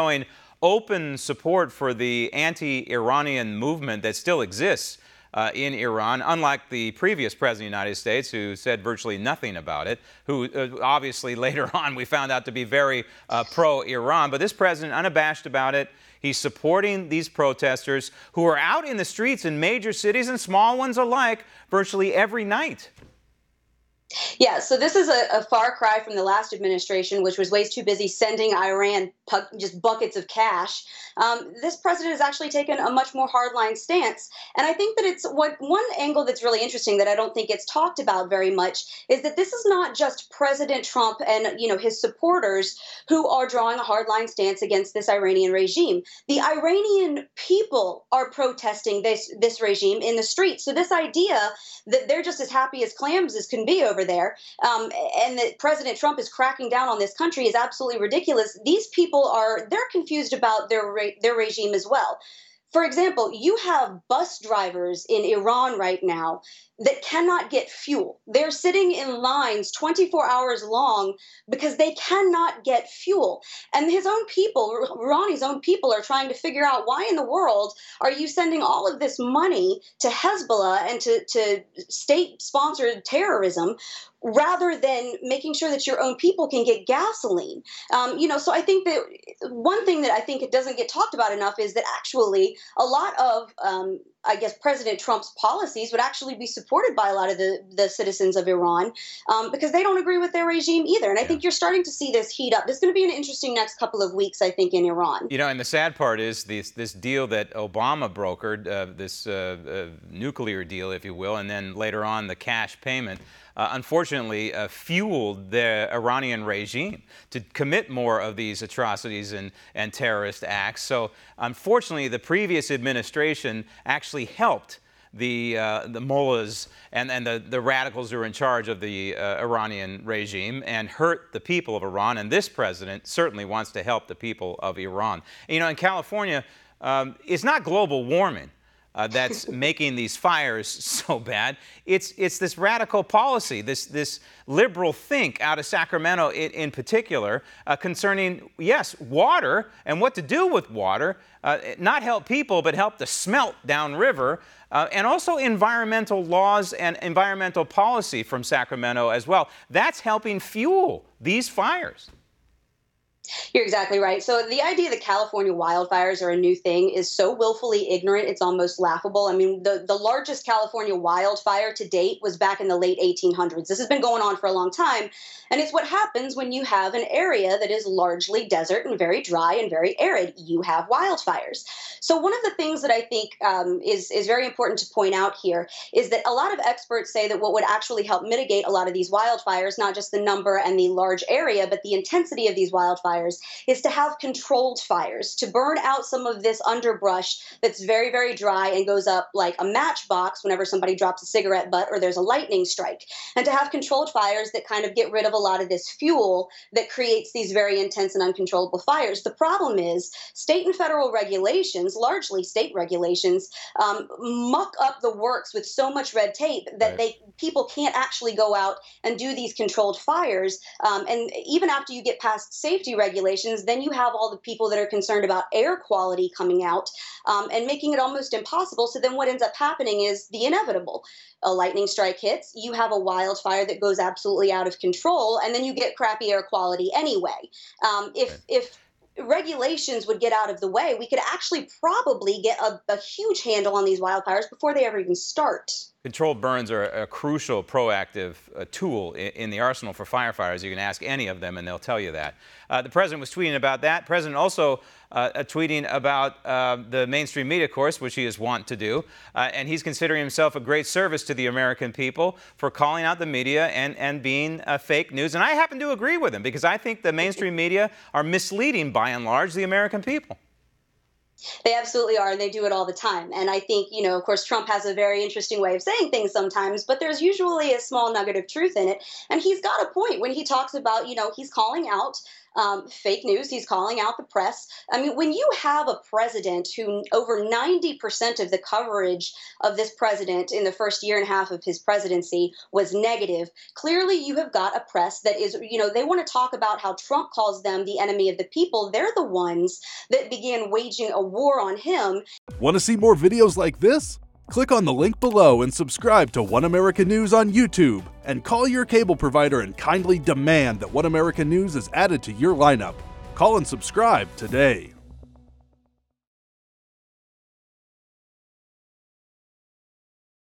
showing open support for the anti-Iranian movement that still exists in Iran, unlike the previous president of the United States, who said virtually nothing about it, who obviously later on we found out to be very pro-Iran. But this president, unabashed about it, he's supporting these protesters who are out in the streets in major cities and small ones alike virtually every night. Yeah, so this is a far cry from the last administration, which was way too busy sending Iran just buckets of cash. This president has actually taken a much more hardline stance. And I think that it's one angle that's really interesting that I don't think gets talked about very much is that this is not just President Trump and his supporters who are drawing a hardline stance against this Iranian regime. The Iranian people are protesting this regime in the streets. So this idea that they're just as happy as clams as can be over there, and that President Trump is cracking down on this country is absolutely ridiculous. These people they're confused about their regime as well. For example, you have bus drivers in Iran right now that cannot get fuel. They're sitting in lines 24 hours long because they cannot get fuel. And his own people, Rouhani's own people, are trying to figure out why in the world are you sending all of this money to Hezbollah and to state-sponsored terrorism rather than making sure that your own people can get gasoline. So I think that one thing that I think it doesn't get talked about enough is that actually a lot of President Trump's policies would actually be supported by a lot of the citizens of Iran because they don't agree with their regime either. And I think you're starting to see this heat up. There's going to be an interesting next couple of weeks, I think, in Iran. And the sad part is this deal that Obama brokered, this nuclear deal, if you will, and then later on the cash payment, unfortunately fueled the Iranian regime to commit more of these atrocities and terrorist acts. So unfortunately, the previous administration actually helped the mullahs and the radicals who are in charge of the Iranian regime and hurt the people of Iran. And this president certainly wants to help the people of Iran. In California, it's not global warming that's making these fires so bad. It's this radical policy, this liberal think out of Sacramento in particular concerning, yes, water and what to do with water, not help people, but help to smelt downriver, and also environmental laws and environmental policy from Sacramento as well. That's helping fuel these fires. You're exactly right. So the idea that California wildfires are a new thing is so willfully ignorant, it's almost laughable. I mean, the largest California wildfire to date was back in the late 1800s. This has been going on for a long time. And it's what happens when you have an area that is largely desert and very dry and very arid. You have wildfires. So one of the things that I think is very important to point out here is that a lot of experts say that what would actually help mitigate a lot of these wildfires, not just the number and the large area, but the intensity of these wildfires, is to have controlled fires, to burn out some of this underbrush that's very, very dry and goes up like a matchbox whenever somebody drops a cigarette butt or there's a lightning strike, and to have controlled fires that kind of get rid of a lot of this fuel that creates these very intense and uncontrollable fires. The problem is state and federal regulations, largely state regulations, muck up the works with so much red tape that people can't actually go out and do these controlled fires. And even after you get past safety regulations, then you have all the people that are concerned about air quality coming out and making it almost impossible. So then what ends up happening is the inevitable. A lightning strike hits, you have a wildfire that goes absolutely out of control, and then you get crappy air quality anyway. If regulations would get out of the way, we could actually probably get a huge handle on these wildfires before they ever even start. Controlled burns are a crucial proactive tool in the arsenal for firefighters. You can ask any of them and they'll tell you that. The president was tweeting about that. The president also tweeting about the mainstream media, of course, which he is wont to do. And he's considering himself a great service to the American people for calling out the media and being fake news. And I happen to agree with him because I think the mainstream media are misleading, by and large, the American people. They absolutely are, and they do it all the time. And I think, of course, Trump has a very interesting way of saying things sometimes, but there's usually a small nugget of truth in it. And he's got a point when he talks about, he's calling out Fake news. He's calling out the press. I mean, when you have a president who over 90% of the coverage of this president in the first year and a half of his presidency was negative, clearly you have got a press that is, they want to talk about how Trump calls them the enemy of the people. They're the ones that began waging a war on him. Want to see more videos like this? Click on the link below and subscribe to One American News on YouTube, and call your cable provider and kindly demand that One American News is added to your lineup. Call and subscribe today.